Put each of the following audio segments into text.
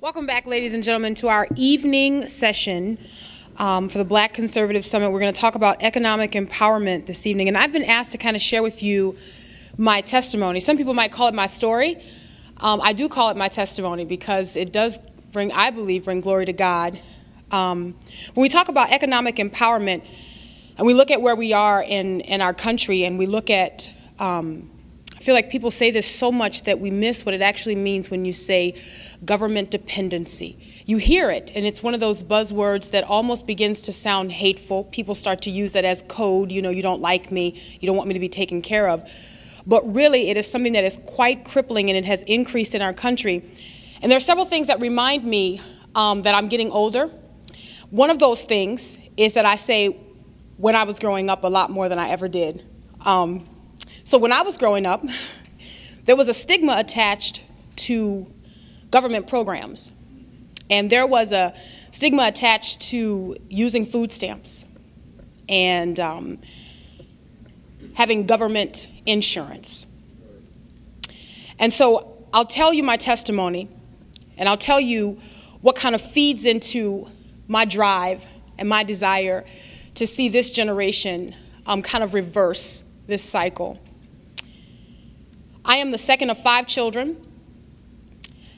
Welcome back, ladies and gentlemen, to our evening session for the Black Conservative Summit. We're going to talk about economic empowerment this evening, and I've been asked to kind of share with you my testimony. Some people might call it my story. I do call it my testimony because it does bring, I believe, bring glory to God. When we talk about economic empowerment, and we look at where we are in our country, and we look at, I feel like people say this so much that we miss what it actually means when you say government dependency. You hear it, and it's one of those buzzwords that almost begins to sound hateful. People start to use that as code. You know, you don't like me, you don't want me to be taken care of. But really, it is something that is quite crippling, and it has increased in our country. And there are several things that remind me that I'm getting older. One of those things is that I say when I was growing up a lot more than I ever did. So when I was growing up, there was a stigma attached to government programs. And there was a stigma attached to using food stamps and having government insurance. And so I'll tell you my testimony, and I'll tell you what kind of feeds into my drive and my desire to see this generation kind of reverse this cycle. I am the second of 5 children.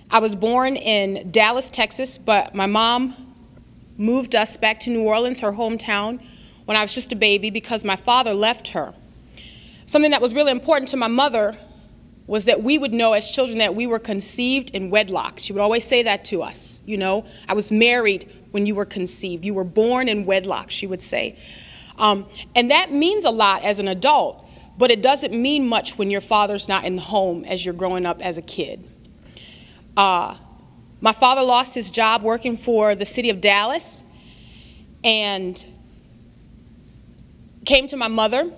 I was born in Dallas, Texas, but my mom moved us back to New Orleans, her hometown, when I was just a baby because my father left her. Something that was really important to my mother was that we would know as children that we were conceived in wedlock. She would always say that to us, you know. I was married when you were conceived. You were born in wedlock, she would say. And that means a lot as an adult, but it doesn't mean much when your father's not in the home as you're growing up as a kid. My father lost his job working for the city of Dallas and came to my mother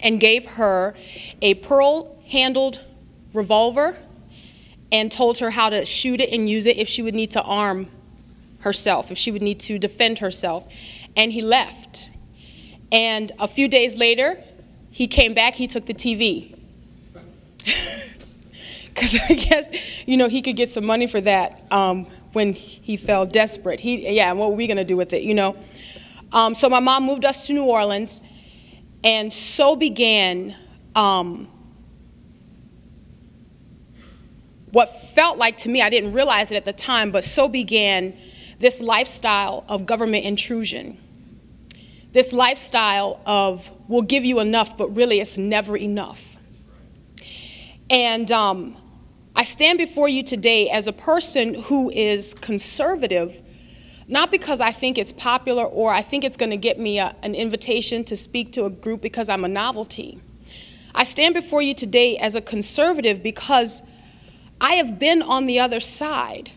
and gave her a pearl-handled revolver and told her how to shoot it and use it if she would need to arm herself, if she would need to defend herself. And he left. And a few days later, he came back, he took the TV. Because I guess, you know, he could get some money for that when he fell desperate. What were we going to do with it, you know? So my mom moved us to New Orleans, and so began what felt like to me, I didn't realize it at the time, but so began this lifestyle of government intrusion. This lifestyle of, we'll give you enough, but really it's never enough. And I stand before you today as a person who is conservative, not because I think it's popular or I think it's going to get me an invitation to speak to a group because I'm a novelty. I stand before you today as a conservative because I have been on the other side.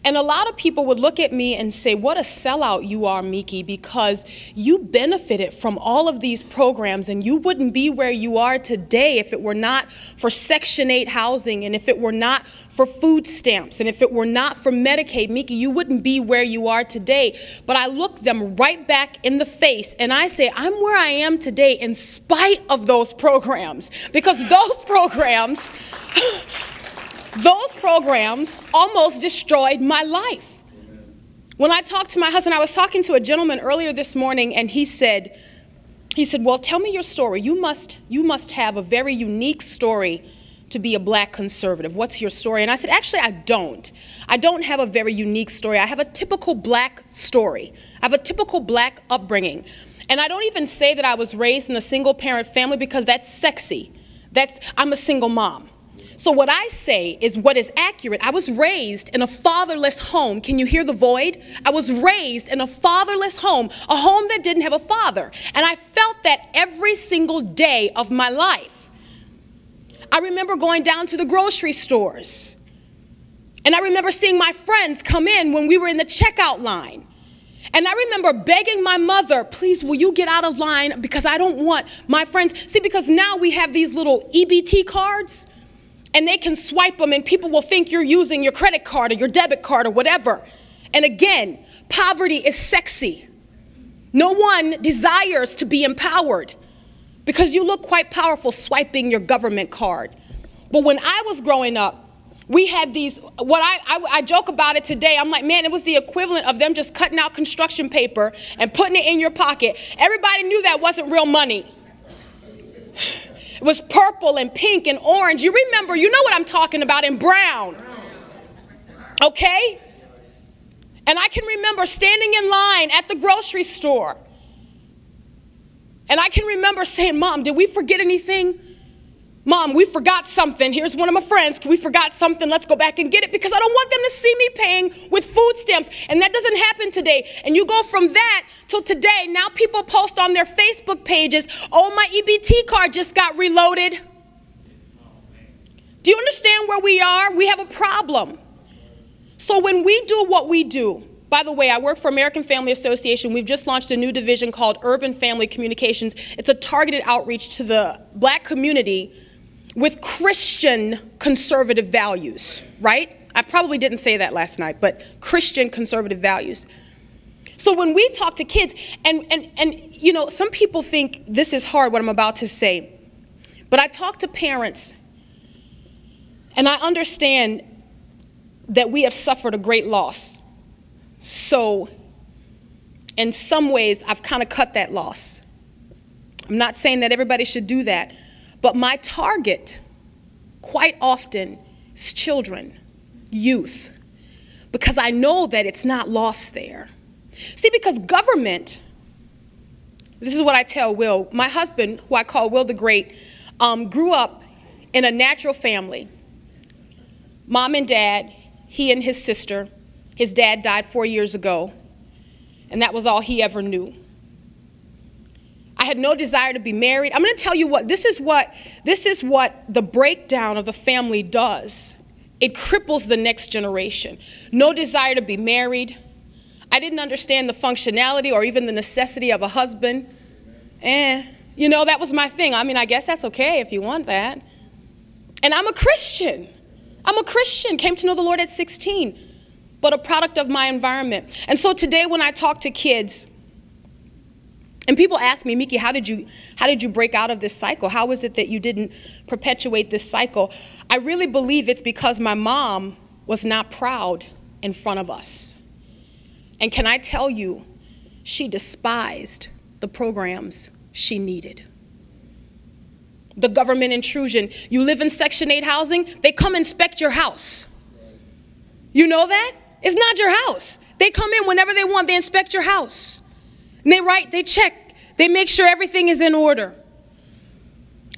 And a lot of people would look at me and say, what a sellout you are, Meeke, because you benefited from all of these programs and you wouldn't be where you are today if it were not for Section 8 housing and if it were not for food stamps and if it were not for Medicaid. Meeke, you wouldn't be where you are today. But I look them right back in the face and I say, I'm where I am today in spite of those programs, because those programs almost destroyed my life. When I talked to my husband, I was talking to a gentleman earlier this morning, and he said, well, tell me your story. You must have a very unique story to be a black conservative. What's your story? And I said, actually, I don't. I don't have a very unique story. I have a typical black story. I have a typical black upbringing. And I don't even say that I was raised in a single-parent family because that's sexy. I'm a single mom. So what I say is what is accurate. I was raised in a fatherless home. Can you hear the void? I was raised in a fatherless home, a home that didn't have a father. And I felt that every single day of my life. I remember going down to the grocery stores. And I remember seeing my friends come in when we were in the checkout line. And I remember begging my mother, please, will you get out of line because I don't want my friends. See, because now we have these little EBT cards. And they can swipe them and people will think you're using your credit card or your debit card or whatever. And again, poverty is sexy. No one desires to be empowered because you look quite powerful swiping your government card. But when I was growing up, We had these, what I joke about it today. I'm like, man, it was the equivalent of them just cutting out construction paper and putting it in your pocket. Everybody knew that wasn't real money. It was purple and pink and orange. You remember, you know what I'm talking about, and brown. Okay? And I can remember standing in line at the grocery store. And I can remember saying, Mom, did we forget anything? Mom, we forgot something. Here's one of my friends. We forgot something. Let's go back and get it, because I don't want them to see me paying with food stamps. And that doesn't happen today. And you go from that till today. Now people post on their Facebook pages, oh, my EBT card just got reloaded. Do you understand where we are? We have a problem. So when we do what we do, by the way, I work for American Family Association. We've just launched a new division called Urban Family Communications. It's a targeted outreach to the Black community with Christian conservative values, right? I probably didn't say that last night, but Christian conservative values. So when we talk to kids, and you know, some people think this is hard, what I'm about to say, but I talk to parents, and I understand that we have suffered a great loss. So in some ways, I've kind of cut that loss. I'm not saying that everybody should do that, but my target quite often is children, youth, because I know that it's not lost there. See, because government, this is what I tell Will, my husband, who I call Will the Great, grew up in a natural family. Mom and dad, he and his sister. His dad died 4 years ago, and that was all he ever knew. I had no desire to be married. I'm going to tell you what, this is what the breakdown of the family does. It cripples the next generation. No desire to be married. I didn't understand the functionality or even the necessity of a husband. You know, that was my thing. I mean, I guess that's okay if you want that. And I'm a Christian. Came to know the Lord at 16, but a product of my environment. And so today when I talk to kids, and people ask me, Meeke, how did you break out of this cycle? How is it that you didn't perpetuate this cycle? I really believe it's because my mom was not proud in front of us. And can I tell you, she despised the programs she needed. The government intrusion. You live in Section 8 housing, they come inspect your house. You know that? It's not your house. They come in whenever they want, they inspect your house. And they write, they check, they make sure everything is in order.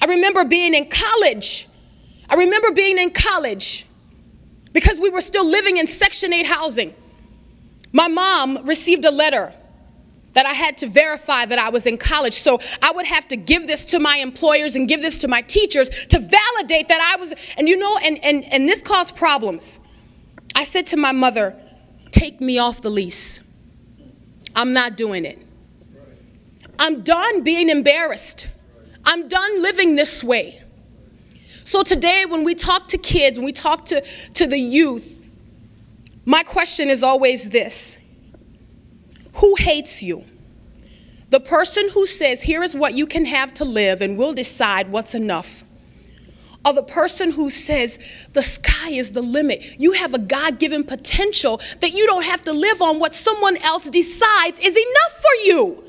I remember being in college. Because we were still living in Section 8 housing. My mom received a letter that I had to verify that I was in college. So I would have to give this to my employers and give this to my teachers to validate that I was, and you know, and this caused problems. I said to my mother, take me off the lease. I'm not doing it. I'm done being embarrassed. I'm done living this way. So today when we talk to kids, when we talk to the youth, my question is always this. Who hates you? The person who says, here is what you can have to live and we'll decide what's enough. Or the person who says, the sky is the limit. You have a God-given potential that you don't have to live on what someone else decides is enough for you.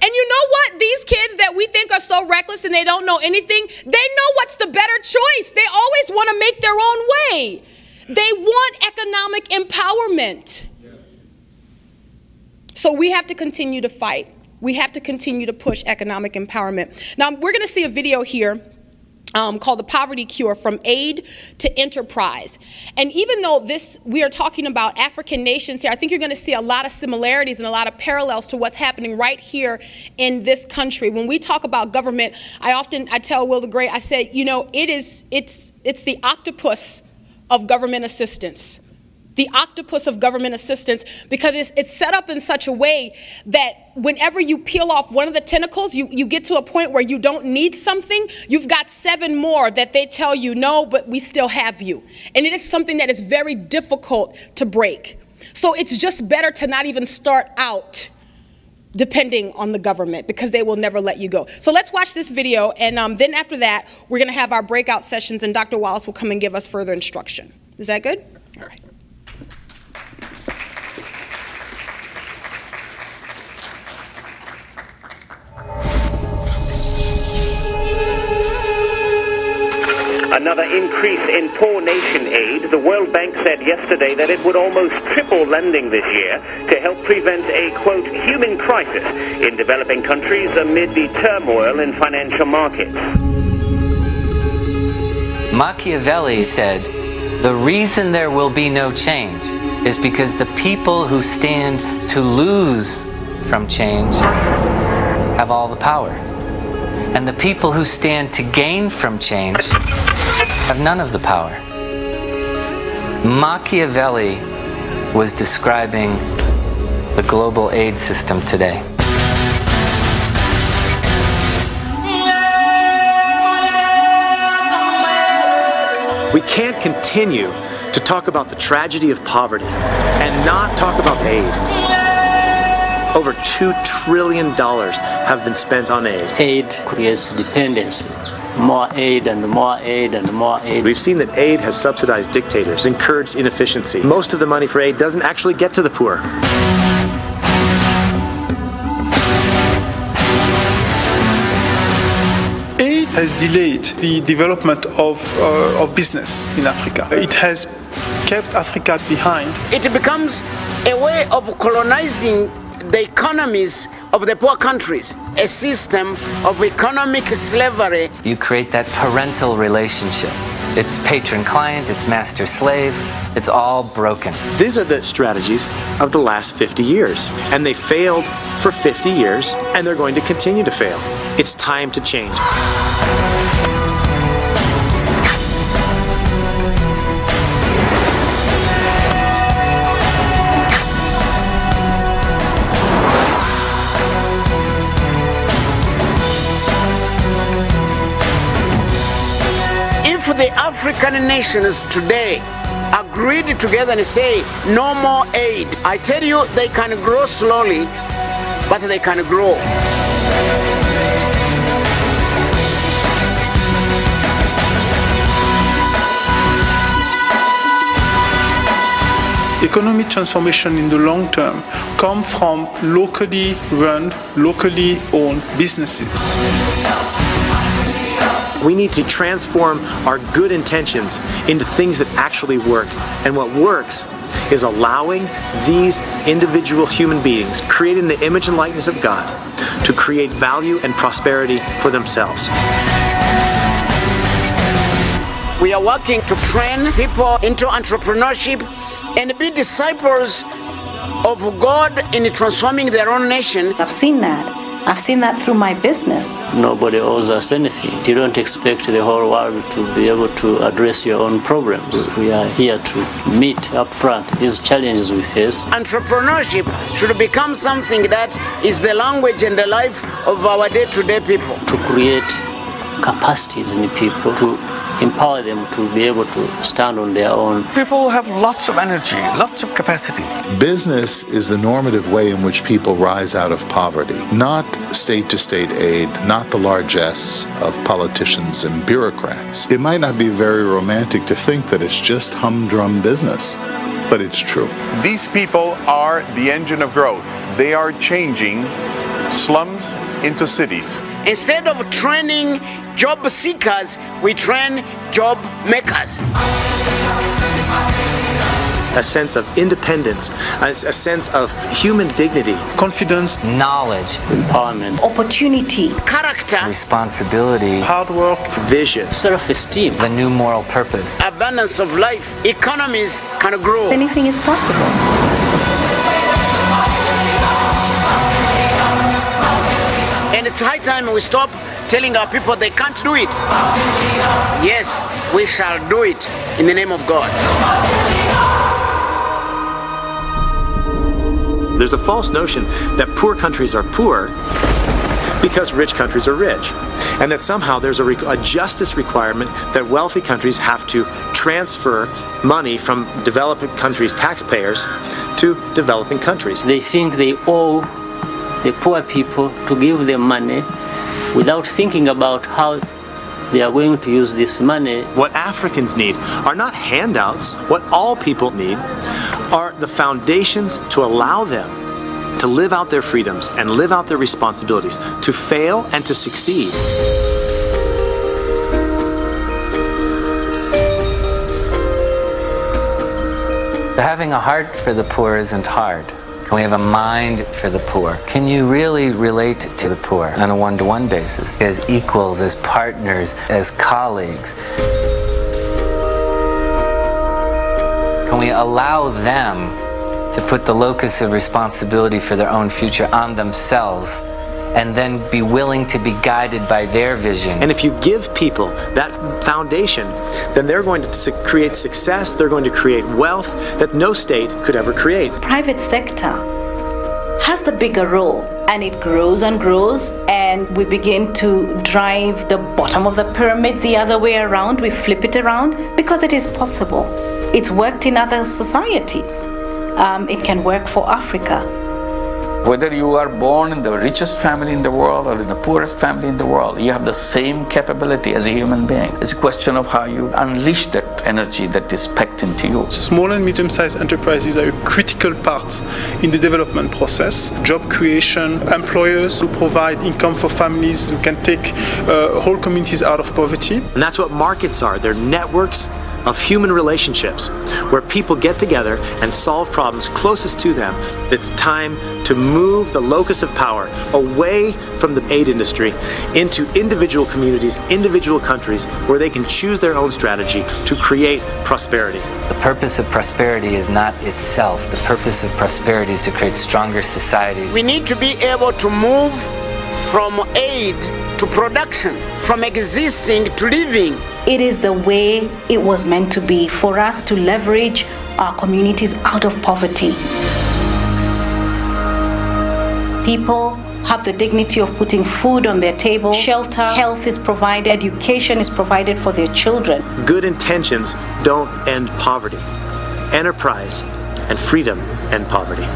And you know what? These kids that we think are so reckless and they don't know anything, they know what's the better choice. They always want to make their own way. They want economic empowerment. So we have to continue to fight. We have to continue to push economic empowerment. Now, we're going to see a video here called The Poverty Cure, From Aid to Enterprise. And even though we are talking about African nations here, I think you're going to see a lot of similarities and a lot of parallels to what's happening right here in this country. When we talk about government, I tell Will the Great, I said, you know, it's the octopus of government assistance. The octopus of government assistance, because it's set up in such a way that whenever you peel off one of the tentacles, you get to a point where you don't need something, you've got 7 more that they tell you, no, but we still have you. And it is something that is very difficult to break. So it's just better to not even start out depending on the government, because they will never let you go. So let's watch this video, and then after that, we're going to have our breakout sessions, and Dr. Wallace will come and give us further instruction. Is that good? All right. Another increase in poor nation aid. The World Bank said yesterday that it would almost triple lending this year to help prevent a, quote, human crisis in developing countries amid the turmoil in financial markets. Machiavelli said, the reason there will be no change is because the people who stand to lose from change have all the power. And the people who stand to gain from change have none of the power. Machiavelli was describing the global aid system today. We can't continue to talk about the tragedy of poverty and not talk about aid. Over $2 trillion have been spent on aid. Aid creates dependency. More aid and more aid and more aid. We've seen that aid has subsidized dictators, encouraged inefficiency. Most of the money for aid doesn't actually get to the poor. Aid has delayed the development of business in Africa. It has kept Africa behind. It becomes a way of colonizing the economies of the poor countries, a system of economic slavery. You create that parental relationship. It's patron-client, it's master-slave, it's all broken. These are the strategies of the last 50 years, and they failed for 50 years, and they're going to continue to fail. It's time to change. If the African nations today agreed together and say no more aid, I tell you, they can grow slowly, but they can grow. Economic transformation in the long term comes from locally run, locally owned businesses. We need to transform our good intentions into things that actually work. And what works is allowing these individual human beings, created in the image and likeness of God, to create value and prosperity for themselves. We are working to train people into entrepreneurship and be disciples of God in transforming their own nation. I've seen that. I've seen that through my business. Nobody owes us anything. You don't expect the whole world to be able to address your own problems. We are here to meet up front these challenges we face. Entrepreneurship should become something that is the language and the life of our day-to-day people. To create capacities in people, to empower them to be able to stand on their own. People have lots of energy, lots of capacity. Business is the normative way in which people rise out of poverty, not state-to-state aid, not the largesse of politicians and bureaucrats. It might not be very romantic to think that it's just humdrum business, but it's true. These people are the engine of growth. They are changing slums into cities. Instead of training job seekers, we train job makers. A sense of independence, a sense of human dignity. Confidence, knowledge, empowerment, opportunity, character, responsibility, hard work, vision, self-esteem, the new moral purpose, abundance of life. Economies can grow. Anything is possible. And it's high time we stop telling our people they can't do it. Yes, we shall do it in the name of God. There's a false notion that poor countries are poor because rich countries are rich, and that somehow there's a justice requirement that wealthy countries have to transfer money from developing countries' taxpayers to developing countries. They think they owe the poor people to give them money without thinking about how they are going to use this money. What Africans need are not handouts. What all people need are the foundations to allow them to live out their freedoms and live out their responsibilities, to fail and to succeed. Having a heart for the poor isn't hard. Can we have a mind for the poor? Can you really relate to the poor on a one-to-one basis, as equals, as partners, as colleagues? Can we allow them to put the locus of responsibility for their own future on themselves, and then be willing to be guided by their vision? And if you give people that foundation, then they're going to create success, they're going to create wealth that no state could ever create. Private sector has the bigger role, and it grows and grows, and we begin to drive the bottom of the pyramid the other way around. We flip it around because it is possible. It's worked in other societies. It can work for Africa. Whether you are born in the richest family in the world or in the poorest family in the world, you have the same capability as a human being. It's a question of how you unleash that energy that is packed into you. Small and medium-sized enterprises are a critical part in the development process. Job creation, employers who provide income for families who can take whole communities out of poverty. And that's what markets are. They're networks of human relationships where people get together and solve problems closest to them. It's time to move the locus of power away from the aid industry into individual communities, individual countries, where they can choose their own strategy to create prosperity. The purpose of prosperity is not itself. The purpose of prosperity is to create stronger societies. We need to be able to move from aid to production, from existing to living. It is the way it was meant to be, for us to leverage our communities out of poverty. People have the dignity of putting food on their table, shelter, health is provided, education is provided for their children. Good intentions don't end poverty. Enterprise and freedom end poverty.